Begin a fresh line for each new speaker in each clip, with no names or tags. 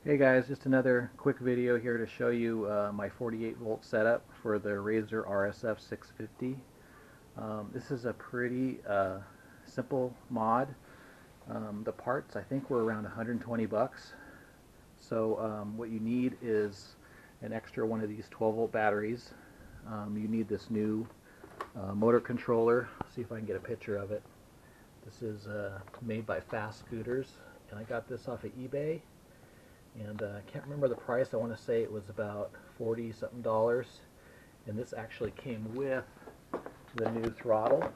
Hey guys, just another quick video here to show you my 48-volt setup for the Razor RSF-650. This is a pretty simple mod. The parts I think were around 120 bucks. So what you need is an extra one of these 12-volt batteries. You need this new motor controller. See if I can get a picture of it. This is made by Fast Scooters, and I got this off of eBay. And I can't remember the price. I want to say it was about $40 something. And this actually came with the new throttle.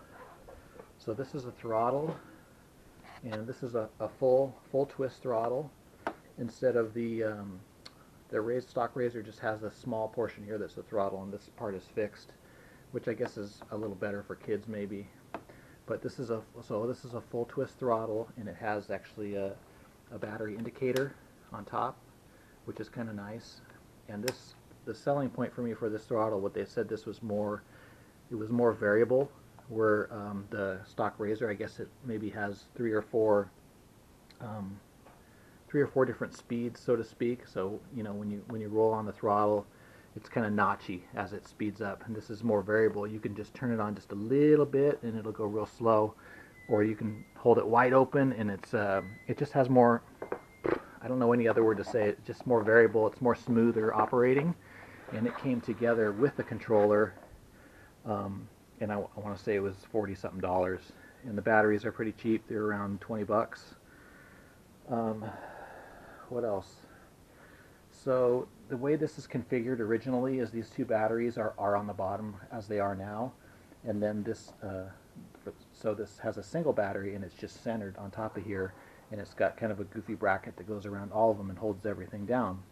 So this is a throttle, and this is a full twist throttle instead of the stock Razor just has a small portion here that's the throttle, and this part is fixed, which I guess is a little better for kids maybe. But this is a full twist throttle, and it has actually a battery indicator on top, which is kind of nice. And the selling point for me for this throttle, what they said, it was more variable, where the stock Razor, I guess it maybe has three or four different speeds, so to speak. So you know, when you roll on the throttle, it's kind of notchy as it speeds up, and this is more variable. You can just turn it on just a little bit and it'll go real slow, or you can hold it wide open and it just has more, I don't know any other word to say it, just more variable. It's more smoother operating, and it came together with the controller, and I want to say it was $40 something, and the batteries are pretty cheap. They're around 20 bucks. What else? So the way this is configured originally is these two batteries are on the bottom as they are now, and then this has a single battery, and it's just centered on top of here, and it's got kind of a goofy bracket that goes around all of them and holds everything down.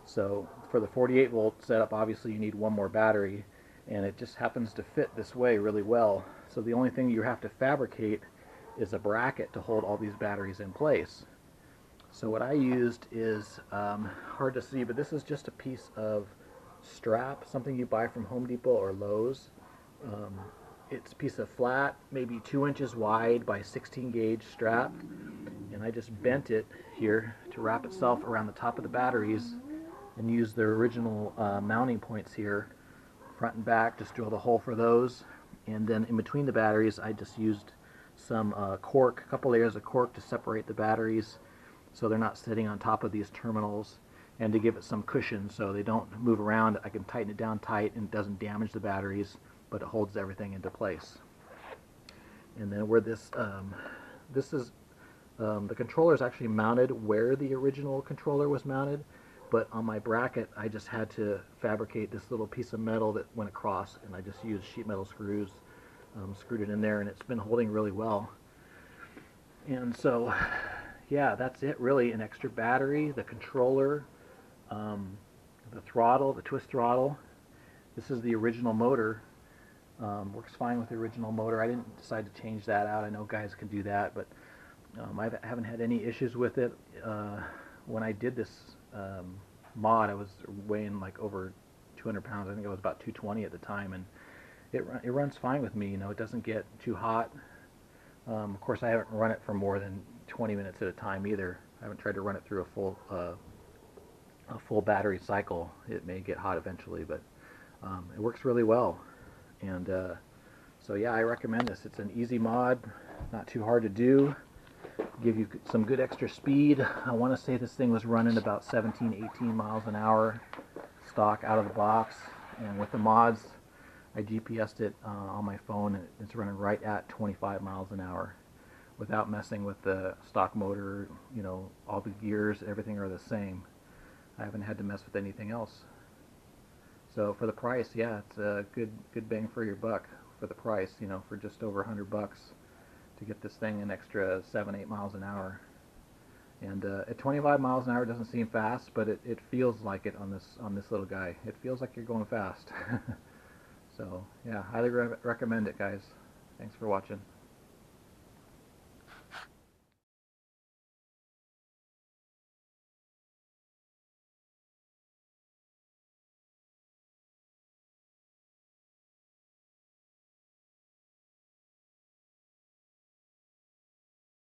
So for the 48-volt setup, obviously you need one more battery, and it just happens to fit this way really well. So the only thing you have to fabricate is a bracket to hold all these batteries in place. So what I used is, hard to see, but this is just a piece of strap, something you buy from Home Depot or Lowe's. It's a piece of flat, maybe 2 inches wide by 16 gauge strap, and I just bent it here to wrap itself around the top of the batteries, and use the original mounting points here, front and back. Just drill the hole for those, and then in between the batteries I just used some cork, a couple layers of cork to separate the batteries so they're not sitting on top of these terminals, and to give it some cushion so they don't move around. I can tighten it down tight and it doesn't damage the batteries, but it holds everything into place. And then where the controller is actually mounted where the original controller was mounted, but on my bracket I just had to fabricate this little piece of metal that went across, and I just used sheet metal screws, screwed it in there, and it's been holding really well. And so yeah, that's it really. An extra battery, the controller, the throttle, the twist throttle. This is the original motor. Works fine with the original motor. I didn't decide to change that out. I know guys can do that, but I haven't had any issues with it. When I did this mod, I was weighing like over 200 pounds. I think I was about 220 at the time, and it runs fine with me. You know, it doesn't get too hot. Of course, I haven't run it for more than 20 minutes at a time either. I haven't tried to run it through a full battery cycle. It may get hot eventually, but it works really well. And so yeah, I recommend this. It's an easy mod, not too hard to do, give you some good extra speed. I want to say this thing was running about 17, 18 miles an hour stock out of the box, and with the mods I GPSed it on my phone, and it's running right at 25 miles an hour without messing with the stock motor. You know, all the gears, everything are the same. I haven't had to mess with anything else. So for the price, yeah, it's a good bang for your buck for the price. You know, for just over 100 bucks to get this thing an extra 7-8 miles an hour. And at 25 miles an hour, it doesn't seem fast, but it feels like it on this little guy. It feels like you're going fast. So yeah, highly recommend it, guys. Thanks for watching.